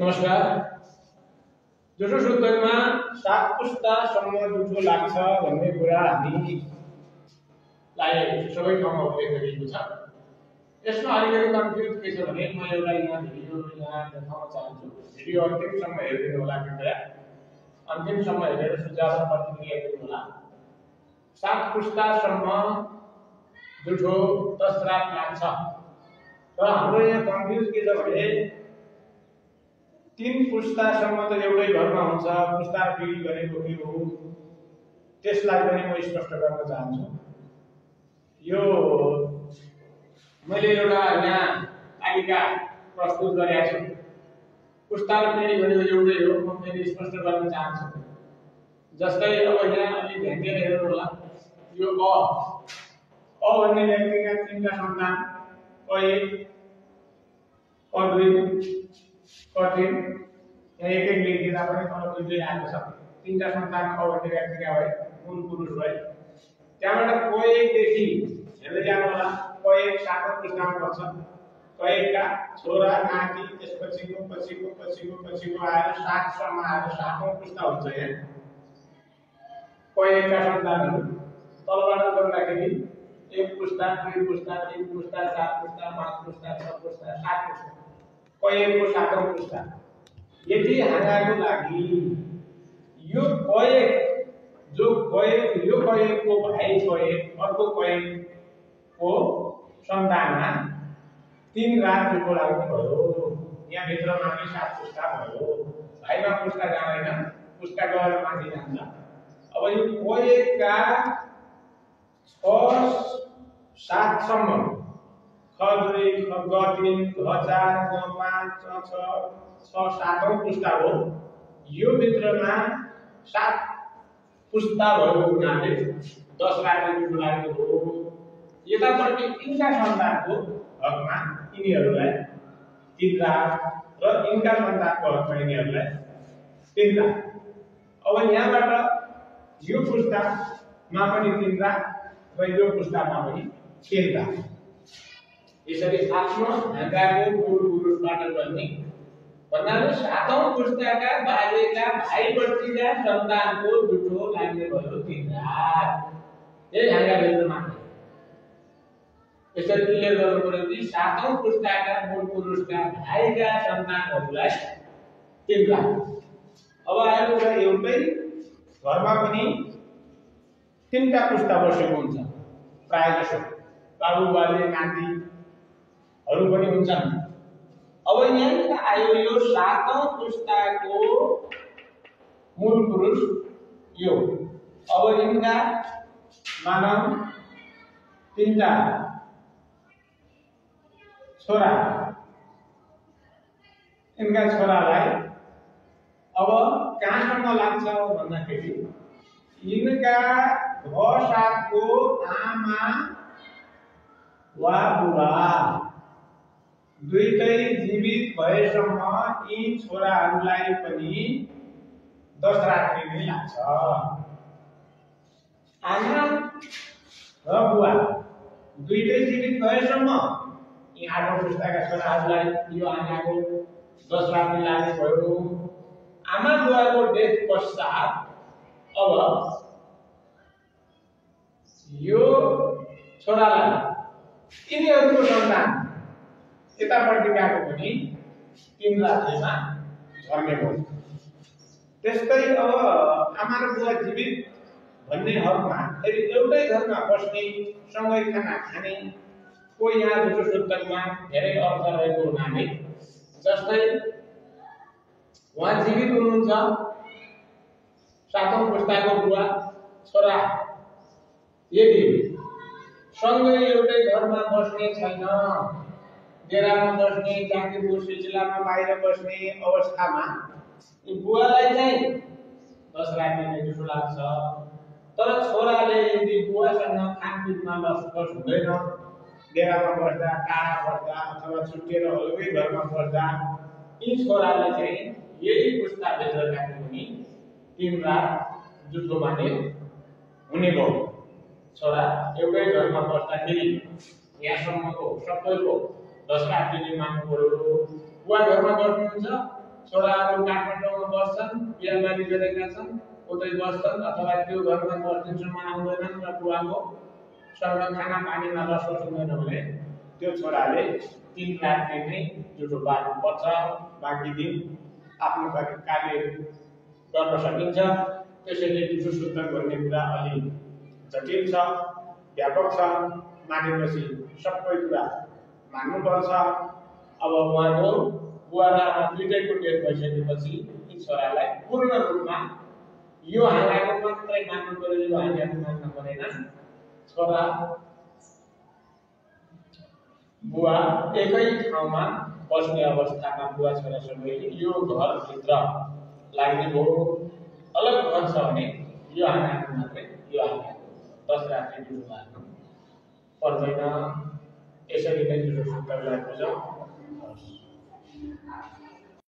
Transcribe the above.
नमस्कार। दोस्रो सूत्रमा 7 पुस्तासम्म जुठो लाग्छ भन्ने कुरा हामीलाई सबै ठाउँमा उल्लेख गरिएको छ। यसमा अलिकति कन्फ्युज के छ भने म एउटा यहाँ भिडियो यहाँ देखाउन चाहन्छु। भिडियो अन्तिमसम्म हेरिदिनु होला कृपया। अन्तिमसम्म हेरेर सुझाव र प्रतिक्रिया दिनु होला। 7 पुस्तासम्म जुठो 10 रात लाग्छ। र हाम्रो यहाँ कन्फ्युज के छ भने 3 पुस्तासम्म त एउटै घरमा हुन्छ, पुस्ता र पिढी भनेको के हो त्यसलाई पनि म स्पष्ट गर्न चाहन्छु। यो मैले एउटा यहाँ तालिका प्रस्तुत गरेको छु। पुस्ता र पिढी भनेको एउटै हो, म फेरि स्पष्ट गर्न चाहन्छु। जस्तै अब यहाँ अलि ध्यान दिएर हेर्नु होला। यो अ भन्ने व्यक्तिका 3टा सन्तान क1 क2 क3 यहाँ एक लेखिदिँदा पनि तल दुई आएको छ। 3टा सन्तान अ भन्ने व्यक्तिका भए, मूल पुरुष भए। त्यहाँबाट क1 देखि हेर्दै जानु होला। क1 7औं पुस्तामा पर्छ। क1 का छोरा नाति त्यसपछिको आएर 7 सम्म आएर 7औं पुस्ता हुन्छ। यहाँ क1 का सन्तानहरू तलबाट गर्दाखेरि 1 पुस्ता 2 पुस्ता 3 पुस्ता 4 पुस्ता 5 पुस्ता 6 पुस्ता 7 पुस्ता क1 को 7औं पुस्ता। यदि हाँगाको लागि यो क1 जो क1 यो क1 को भाइ क1 अर्को क1 को सन्तानमा 3 रात जुठो लाग्ने भयो। यहाँ भित्रमा पनि 7 पुस्ता भयो। भाइमा पुस्ता जाँदैन, पुस्ता गएर माथि जान्छ। अब यो क1 का 6 7 सम्म ख2 ख3 ख4 ख5 ख6 7औं पुस्ता हो। यो भित्रमा 7 पुस्ता भएको हुनाले 10 रात जुठो लाग्ने हो। यतापट्टि यिनका सन्तानको हकमा यिनीहरूलाई 3 रात र यिनका सन्तानको हकमा यिनीहरूलाई 3 रात। अब यहाँबाट यो पुस्तामा पनि 3 रात र यो पुस्तामा पनि 3 रात। यसरी आफ्नो हाँगाको मूल पुरुषबाट गर्ने भन्नाले 7औं पुस्ताका बाजेका भाइबर्तीका सन्तानको जुठो लाग्ने भयो 3 रात। यही हाँगा भित्रमा यसरी क्लियर गर्नु पर्यो कि 7औं पुस्ताका मूल पुरुषका भाइका सन्तानहरूलाई 3 रात। अब आयो कुरा एउटै घरमा पनि 3टा पुस्ता बसेको हुन्छ। प्राय जसो बाबु बाजे नातिहरू पनि हुन्छन्। अब यहाँ आयो यो 7औं पुस्ताको मूल पुरुष यो। अब यिनका मानव 3टा छोरा, यिनका छोरालाई अब कहाँसम्म लाग्छ भन्दाखेरि यिनका घ7 को आमा वा बुबा दुईटै जीवित भएसम्म यी छोराहरूलाई पनि 10 रात नै लाग्छ। आमा र बुबा दुईटै जीवित भएसम्म यी 8औं पुस्ताका छोराहरूलाई यो आमाको 10 रात नै लाग्ने भयो। आमा बुबाको डेथ पश्चात अब यो छोरालाई यिनीहरूको सन्तान यतापट्टि गएको पनि 3 रातमा झर्ने भयो। त्यस्तै अब आमा र बुबा जीवित भन्ने हकमा फेरि एउटै घरमा बस्ने, सँगै खाना खाने को यहाँ जुठो सूत्रमा धेरै अर्थ रहेको हुनाले, जस्तै उहाँ जीवित हुनुहुन्छ 7औं पुस्ताको बुबा छोरा यदि सँगै एउटै घरमा बस्ने छैन, डेरामा बस्ने, जागिरको सिलसिलामा बाहिर बस्ने अवस्थामा बुवालाई चाहिँ 10 रात नै जुठो लाग्छ। तर छोराले यदि बुवासँग खानपिनमा लसपस हुँदैन, डेरामा बस्दा, टाढा बस्दा अथवा छुट्टिएर अलगै घरमा बस्दा यी छोराले चाहिँ यही पुस्ताभित्रका पनि 3 रात जुठो माने हुने भयो। छोरा एउटै घरमा बस्दाखेरि यहाँसम्मको सबैको 10 रात दिने मान्नु पर्यो। बुवा घरमा बस्नुहुन्छ, छोराहरू काठमाडौँमा बस्छन्, बिहाबारी गरेका छन्, उतै बस्छन् अथवा त्यो घरमा 10 दिनसम्म आउँदैनन् र बुवाको सँग खाना पानीमा रसोस हुँदैन भने त्यो छोराले 3 रात नै जुठो बार्नु पर्छ। बाँकी दिन आफ्नो कार्य गर्न सकिन्छ। त्यसैले जुठो सूत्र भन्ने कुरा अलि जटिल छ, व्यापक छ। मानेपछि सबै कुरा मान्नुपर्छ। अब उहाँको बुवा र आमा दुईटैको डेथ भइसकेपछि ती छोरालाई पूर्ण रूपमा यो हालाको मात्रै मान्नु पर्यो, यो हालाको मान्नु परेन। छोरा बुवा एकै ठाउँमा बस्ने अवस्थामा बुवा छोरासँगै यो घरभित्र लाग्ने भयो। अलग घर छ भने यो हालाको मात्रै, यो हालाको 10 रात्रि जुठो बार्नु पर्दैन। यसरी नै जुठो सूत्रलाई बुझौँ।